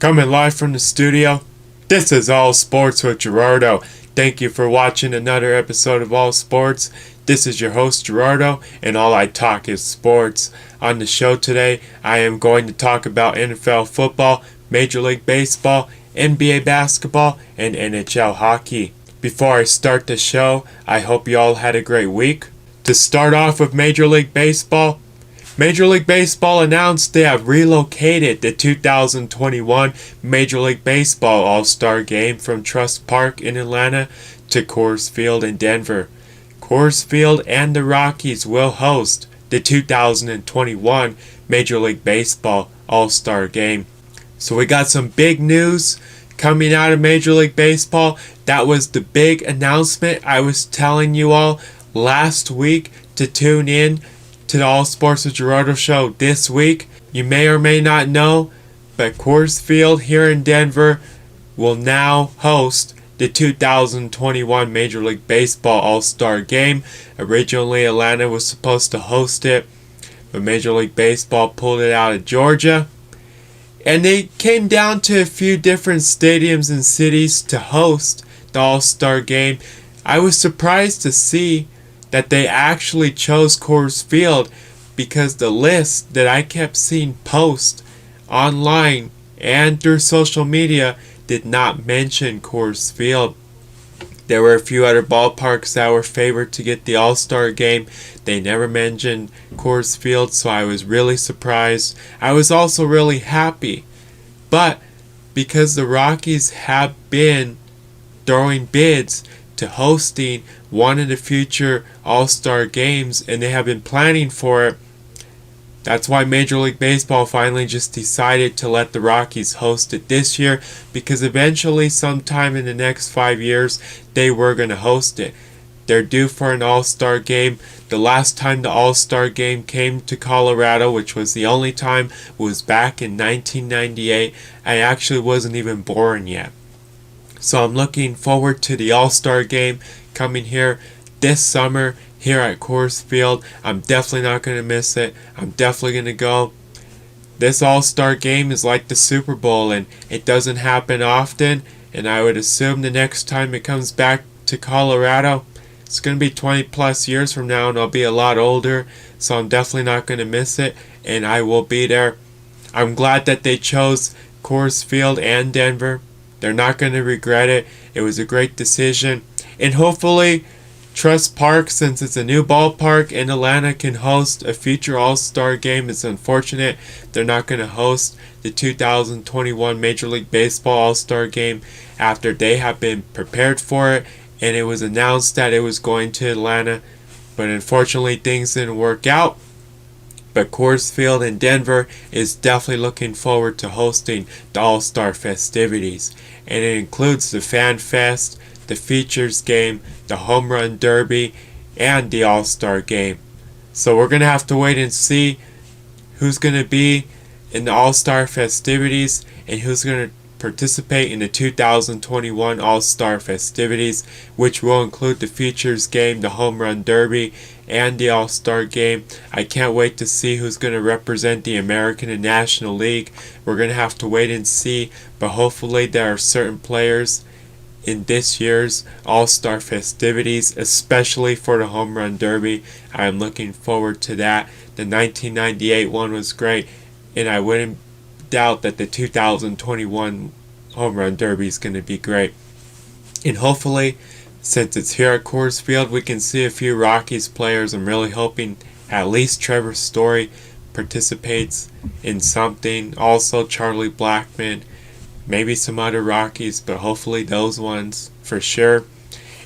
Coming live from the studio, this is All Sports with Gerardo. Thank you for watching another episode of All Sports. This is your host Gerardo, and all I talk is sports. On the show today, I am going to talk about NFL football, Major League Baseball, NBA basketball, and Nhl Hockey. Before I start the show, I hope you all had a great week. To start off with Major League Baseball, Major League Baseball announced they have relocated the 2021 Major League Baseball All-Star Game from Truist Park in Atlanta to Coors Field in Denver. Coors Field and the Rockies will host the 2021 Major League Baseball All-Star Game. So we got some big news coming out of Major League Baseball. That was the big announcement I was telling you all last week to tune in to the All Sports with Gerardo show this week. You may or may not know, but Coors Field here in Denver will now host the 2021 Major League Baseball All-Star Game. Originally, Atlanta was supposed to host it, but Major League Baseball pulled it out of Georgia. And they came down to a few different stadiums and cities to host the All-Star Game. I was surprised to see that they actually chose Coors Field, because the list that I kept seeing post online and through social media did not mention Coors Field. There were a few other ballparks that were favored to get the All-Star Game. They never mentioned Coors Field, so I was really surprised. I was also really happy. But because the Rockies have been throwing bids to hosting one of the future All-Star Games, and they have been planning for it, that's why Major League Baseball finally just decided to let the Rockies host it this year, because eventually sometime in the next 5 years they were going to host it. They're due for an All-Star Game. The last time the All-Star Game came to Colorado, which was the only time, was back in 1998. I actually wasn't even born yet. So I'm looking forward to the All-Star Game coming here this summer here at Coors Field. I'm definitely not going to miss it. I'm definitely going to go. This All-Star Game is like the Super Bowl, and it doesn't happen often, and I would assume the next time it comes back to Colorado, it's going to be 20 plus years from now, and I'll be a lot older, so I'm definitely not going to miss it, and I will be there. I'm glad that they chose Coors Field and Denver. They're not going to regret it. It was a great decision. And hopefully, Truist Park, since it's a new ballpark in Atlanta, can host a future All-Star Game. It's unfortunate they're not going to host the 2021 Major League Baseball All-Star Game after they have been prepared for it, and it was announced that it was going to Atlanta. But unfortunately, things didn't work out. But Coors Field in Denver is definitely looking forward to hosting the All-Star festivities. And it includes the Fan Fest, the Features Game, the Home Run Derby, and the All-Star Game. So we're going to have to wait and see who's going to be in the All-Star festivities and who's going to participate in the 2021 All-Star festivities, which will include the Features Game, the Home Run Derby, and the All-Star Game. I can't wait to see who's going to represent the American and National League. We're going to have to wait and see, but hopefully there are certain players in this year's All-Star festivities, especially for the Home Run Derby. I am looking forward to that. The 1998 one was great, and I wouldn't doubt that the 2021 Home Run Derby is going to be great. And hopefully, since it's here at Coors Field, we can see a few Rockies players. I'm really hoping at least Trevor Story participates in something. Also Charlie Blackmon, maybe some other Rockies, but hopefully those ones for sure.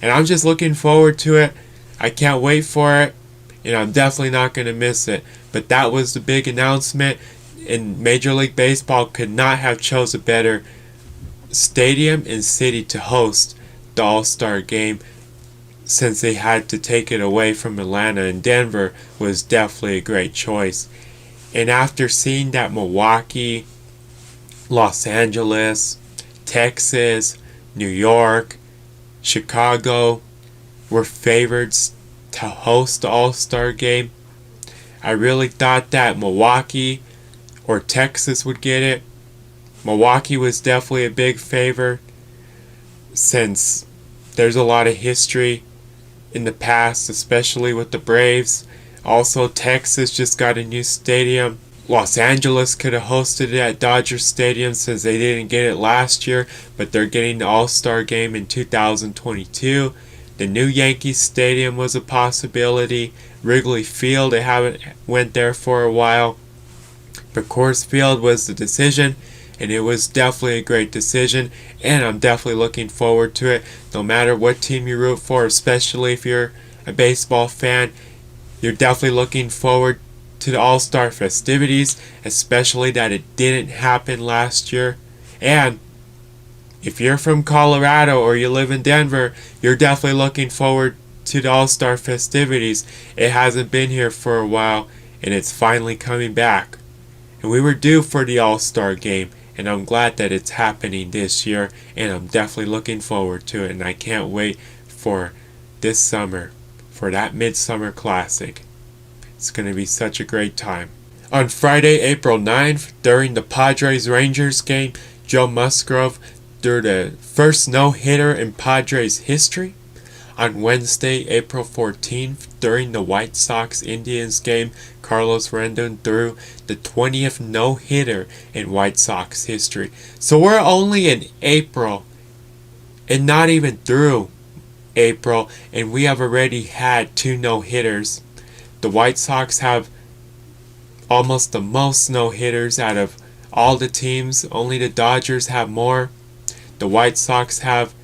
And I'm just looking forward to it. I can't wait for it, and I'm definitely not going to miss it. But that was the big announcement, and Major League Baseball could not have chose a better stadium and city to host the All-Star Game, since they had to take it away from Atlanta, and Denver was definitely a great choice. And after seeing that Milwaukee, Los Angeles, Texas, New York, Chicago were favorites to host the All-Star Game, I really thought that Milwaukee or Texas would get it. Milwaukee was definitely a big favor since there's a lot of history in the past, especially with the Braves. Also, Texas just got a new stadium. Los Angeles could have hosted it at Dodger Stadium since they didn't get it last year, but they're getting the All-Star game in 2022. The new Yankee Stadium was a possibility. Wrigley Field, they haven't went there for a while. But Coors Field was the decision, and it was definitely a great decision, and I'm definitely looking forward to it. No matter what team you root for, especially if you're a baseball fan, you're definitely looking forward to the All-Star festivities, especially that it didn't happen last year. And if you're from Colorado or you live in Denver, you're definitely looking forward to the All-Star festivities. It hasn't been here for a while, and it's finally coming back. And we were due for the All-Star game, and I'm glad that it's happening this year, and I'm definitely looking forward to it, and I can't wait for this summer, for that Midsummer Classic. It's going to be such a great time. On Friday, April 9th, during the Padres-Rangers game, Joe Musgrove threw the first no-hitter in Padres history. On Wednesday, April 14th, during the White Sox-Indians game, Carlos Rendon threw the 20th no-hitter in White Sox history. So we're only in April, and not even through April, and we have already had 2 no-hitters. The White Sox have almost the most no-hitters out of all the teams. Only the Dodgers have more. The White Sox have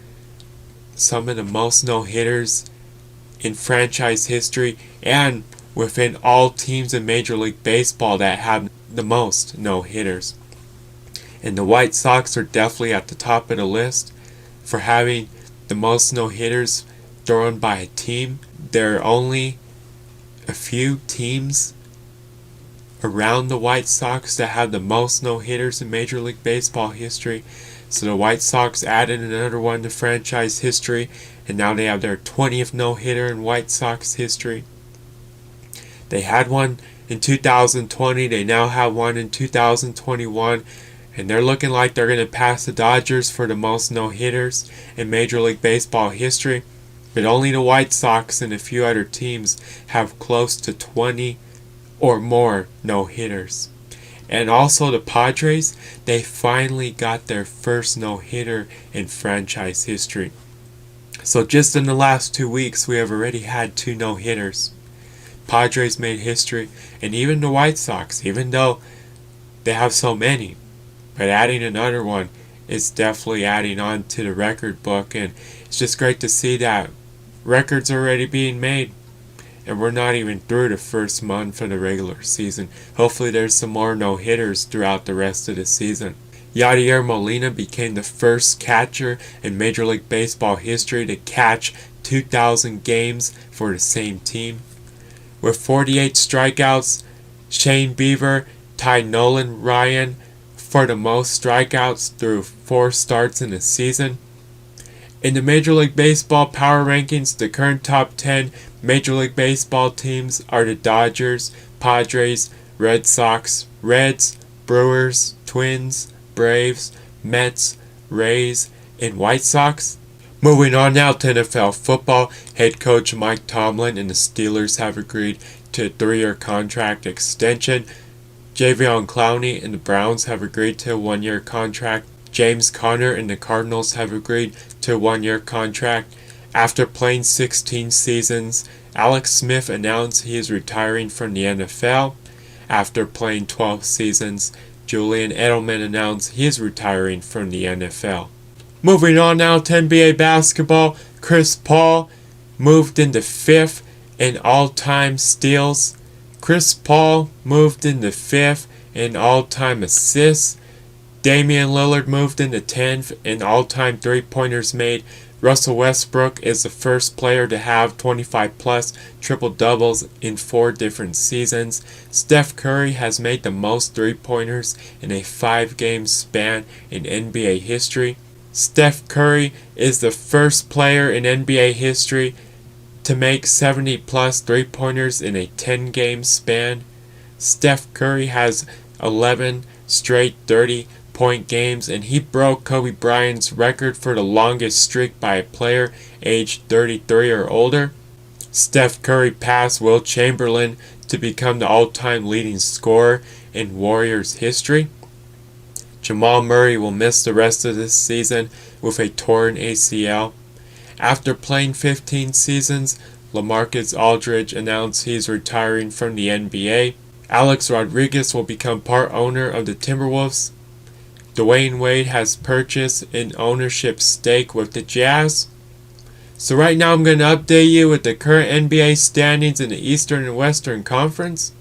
some of the most no-hitters in franchise history, and within all teams in Major League Baseball that have the most no-hitters. And the White Sox are definitely at the top of the list for having the most no-hitters thrown by a team. There are only a few teams around the White Sox that have the most no-hitters in Major League Baseball history. So the White Sox added another one to franchise history, and now they have their 20th no-hitter in White Sox history. They had one in 2020, they now have one in 2021, and they're looking like they're going to pass the Dodgers for the most no-hitters in Major League Baseball history. But only the White Sox and a few other teams have close to 20 or more no-hitters. And also the Padres, they finally got their first no-hitter in franchise history. So just in the last 2 weeks, we have already had 2 no-hitters. Padres made history, and even the White Sox, even though they have so many, but adding another one is definitely adding on to the record book, and it's just great to see that records are already being made. And we're not even through the first month of the regular season. Hopefully there's some more no-hitters throughout the rest of the season. Yadier Molina became the first catcher in Major League Baseball history to catch 2,000 games for the same team. With 48 strikeouts, Shane Bieber tied Nolan Ryan for the most strikeouts through 4 starts in a season. In the Major League Baseball power rankings, the current top 10 Major League Baseball teams are the Dodgers, Padres, Red Sox, Reds, Brewers, Twins, Braves, Mets, Rays, and White Sox. Moving on now to NFL football, head coach Mike Tomlin and the Steelers have agreed to a 3-year contract extension. Jadeveon Clowney and the Browns have agreed to a 1-year contract. James Conner and the Cardinals have agreed to a 1-year contract. After playing 16 seasons, Alex Smith announced he is retiring from the NFL. After playing 12 seasons, Julian Edelman announced he is retiring from the NFL. Moving on now to NBA basketball, Chris Paul moved into 5th in all-time steals. Chris Paul moved into 5th in all-time assists. Damian Lillard moved into 10th in all-time three-pointers made. Russell Westbrook is the first player to have 25-plus triple-doubles in 4 different seasons. Steph Curry has made the most three-pointers in a 5-game span in NBA history. Steph Curry is the first player in NBA history to make 70-plus three-pointers in a 10-game span. Steph Curry has 11 straight 30 60-point games, and he broke Kobe Bryant's record for the longest streak by a player aged 33 or older. Steph Curry passed Wilt Chamberlain to become the all-time leading scorer in Warriors history. Jamal Murray will miss the rest of this season with a torn ACL. After playing 15 seasons, LaMarcus Aldridge announced he's retiring from the NBA. Alex Rodriguez will become part owner of the Timberwolves. Dwayne Wade has purchased an ownership stake with the Jazz. So right now I'm going to update you with the current NBA standings in the Eastern and Western Conference.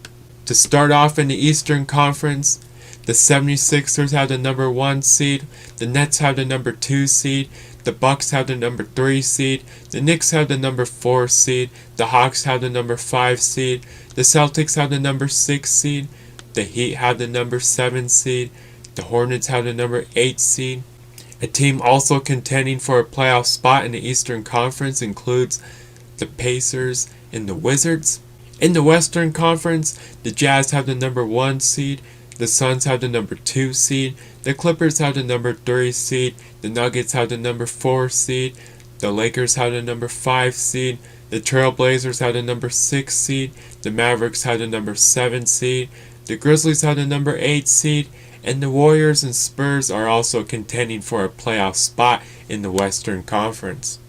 To start off in the Eastern Conference, the 76ers have the number 1 seed, the Nets have the number 2 seed, the Bucks have the number 3 seed, the Knicks have the number 4 seed, the Hawks have the number 5 seed, the Celtics have the number 6 seed, the Heat have the number 7 seed, the Hornets have the number 8 seed. A team also contending for a playoff spot in the Eastern Conference includes the Pacers and the Wizards. In the Western Conference, the Jazz have the number 1 seed, the Suns have the number 2 seed, the Clippers have the number 3 seed, the Nuggets have the number 4 seed, the Lakers have the number 5 seed, the Trailblazers have the number 6 seed, the Mavericks have the number 7 seed, the Grizzlies have the number 8 seed, and the Warriors and Spurs are also contending for a playoff spot in the Western Conference.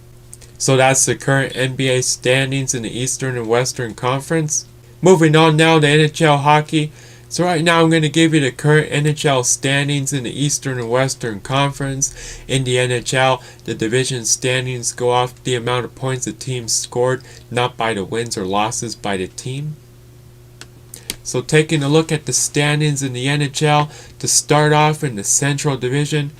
So that's the current NBA standings in the Eastern and Western Conference. Moving on now to NHL Hockey. So right now I'm going to give you the current NHL standings in the Eastern and Western Conference. In the NHL, the division standings go off the amount of points the team scored, not by the wins or losses by the team. So taking a look at the standings in the NHL, to start off in the Central Division,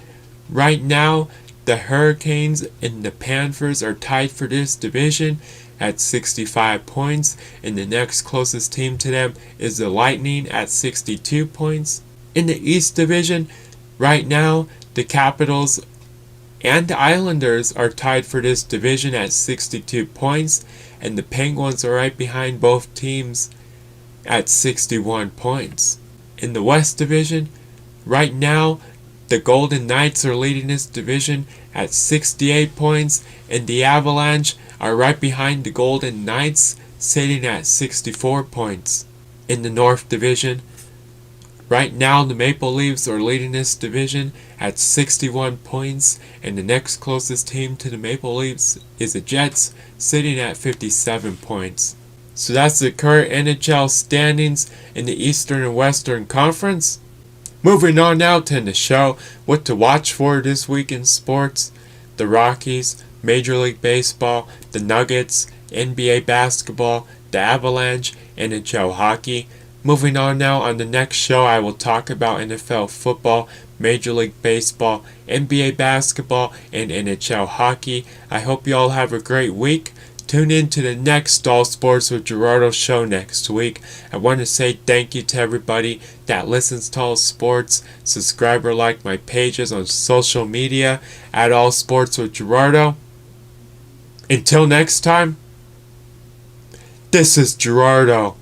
right now the Hurricanes and the Panthers are tied for this division at 65 points, and the next closest team to them is the Lightning at 62 points. In the East Division, right now the Capitals and the Islanders are tied for this division at 62 points, and the Penguins are right behind both teams at 61 points. In the West Division, right now the Golden Knights are leading this division at 68 points, and the Avalanche are right behind the Golden Knights, sitting at 64 points. In the North Division, right now the Maple Leafs are leading this division at 61 points, and the next closest team to the Maple Leafs is the Jets, sitting at 57 points. So that's the current NHL standings in the Eastern and Western Conference. Moving on now to the show, what to watch for this week in sports. The Rockies, Major League Baseball, the Nuggets, NBA Basketball, the Avalanche, NHL Hockey. Moving on now, on the next show I will talk about NFL football, Major League Baseball, NBA Basketball, and NHL Hockey. I hope you all have a great week. Tune in to the next All Sports with Gerardo show next week. I want to say thank you to everybody that listens to All Sports. Subscribe or like my pages on social media at All Sports with Gerardo. Until next time, this is Gerardo.